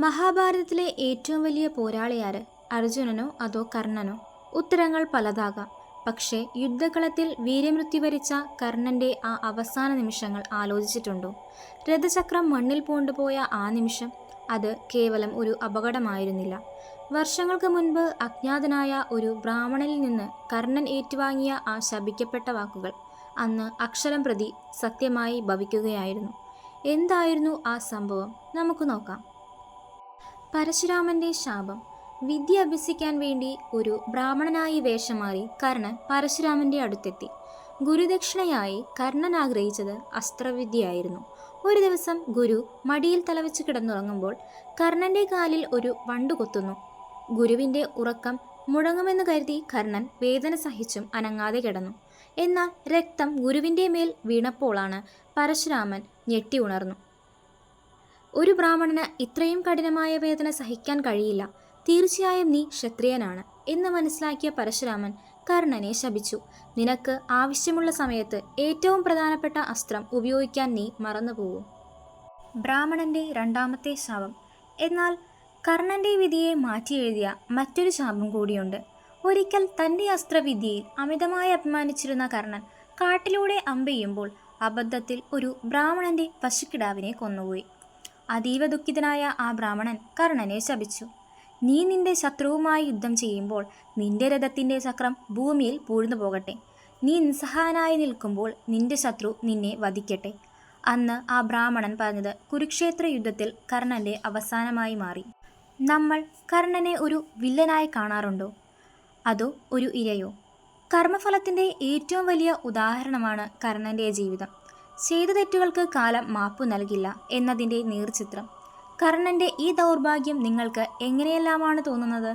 മഹാഭാരതത്തിലെ ഏറ്റവും വലിയ പോരാളിയാര്? അർജുനനോ അതോ കർണനോ? ഉത്തരങ്ങൾ പലതാകാം. പക്ഷേ യുദ്ധകളത്തിൽ വീരമൃത്യു വരിച്ച കർണന്റെ ആ അവസാന നിമിഷങ്ങൾ ആലോചിച്ചിട്ടുണ്ടോ? രഥചക്രം മണ്ണിൽ പൂണ്ടുപോയ ആ നിമിഷം, അത് കേവലം ഒരു അപകടമായിരുന്നില്ല. വർഷങ്ങൾക്ക് മുൻപ് അജ്ഞാതനായ ഒരു ബ്രാഹ്മണനിൽ നിന്ന് കർണൻ ഏറ്റുവാങ്ങിയ ആ ശപിക്കപ്പെട്ട വാക്കുകൾ അന്ന് അക്ഷരം പ്രതി സത്യമായി ഭവിക്കുകയായിരുന്നു. എന്തായിരുന്നു ആ സംഭവം? നമുക്ക് നോക്കാം. പരശുരാമന്റെ ശാപം. വിദ്യ അഭ്യസിക്കാൻ വേണ്ടി ഒരു ബ്രാഹ്മണനായി വേഷം മാറി കർണൻ പരശുരാമന്റെ അടുത്തെത്തി. ഗുരുദക്ഷിണയായി കർണൻ ആഗ്രഹിച്ചത് അസ്ത്രവിദ്യയായിരുന്നു. ഒരു ദിവസം ഗുരു മടിയിൽ തലവെച്ച് കിടന്നുറങ്ങുമ്പോൾ കർണന്റെ കാലിൽ ഒരു വണ്ടു കൊത്തുന്നു. ഗുരുവിന്റെ ഉറക്കം മുടങ്ങുമെന്ന് കരുതി കർണൻ വേദന സഹിച്ചും അനങ്ങാതെ കിടന്നു. എന്നാൽ രക്തം ഗുരുവിന്റെ മേൽ വീണപ്പോഴാണ് പരശുരാമൻ ഞെട്ടി ഉണർന്നു. ഒരു ബ്രാഹ്മണന് ഇത്രയും കഠിനമായ വേദന സഹിക്കാൻ കഴിയില്ല. തീർച്ചയായും നീ ക്ഷത്രിയനാണ് എന്ന് മനസ്സിലാക്കിയ പരശുരാമൻ കർണനെ ശപിച്ചു. നിനക്ക് ആവശ്യമുള്ള സമയത്ത് ഏറ്റവും പ്രധാനപ്പെട്ട അസ്ത്രം ഉപയോഗിക്കാൻ നീ മറന്നുപോകും. ബ്രാഹ്മണന്റെ രണ്ടാമത്തെ ശാപം. എന്നാൽ കർണന്റെ വിധിയെ മാറ്റിയെഴുതിയ മറ്റൊരു ശാപം കൂടിയുണ്ട്. ഒരിക്കൽ തന്റെ അസ്ത്രവിദ്യയിൽ അമിതമായി അഭിമാനിച്ചിരുന്ന കർണൻ കാട്ടിലൂടെ അമ്പെയ്യുമ്പോൾ അബദ്ധത്തിൽ ഒരു ബ്രാഹ്മണന്റെ പശുക്കിടാവിനെ കൊന്നുപോയി. അതീവ ദുഃഖിതനായ ആ ബ്രാഹ്മണൻ കർണനെ ശപിച്ചു. നീ നിന്റെ ശത്രുവുമായി യുദ്ധം ചെയ്യുമ്പോൾ നിന്റെ രഥത്തിന്റെ ചക്രം ഭൂമിയിൽ പൂഴ്ന്നു പോകട്ടെ. നീ നിസ്സഹായനായി നിൽക്കുമ്പോൾ നിന്റെ ശത്രു നിന്നെ വധിക്കട്ടെ. അന്ന് ആ ബ്രാഹ്മണൻ പറഞ്ഞത് കുരുക്ഷേത്ര യുദ്ധത്തിൽ കർണന്റെ അവസാനമായി മാറി. നമ്മൾ കർണനെ ഒരു വില്ലനായി കാണാറുണ്ടോ, അതോ ഒരു ഇരയോ? കർമ്മഫലത്തിന്റെ ഏറ്റവും വലിയ ഉദാഹരണമാണ് കർണന്റെ ജീവിതം. ചെയ്ത തെറ്റുകൾക്ക് കാലം മാപ്പു നൽകില്ല എന്നതിൻ്റെ നേർചിത്രം. കർണന്റെ ഈ ദൗർഭാഗ്യം നിങ്ങൾക്ക് എങ്ങനെയെല്ലാമാണ് തോന്നുന്നത്?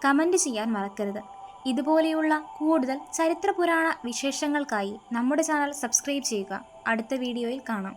കമൻ്റ് ചെയ്യാൻ മറക്കരുത്. ഇതുപോലെയുള്ള കൂടുതൽ ചരിത്ര പുരാണ വിശേഷങ്ങൾക്കായി നമ്മുടെ ചാനൽ സബ്സ്ക്രൈബ് ചെയ്യുക. അടുത്ത വീഡിയോയിൽ കാണാം.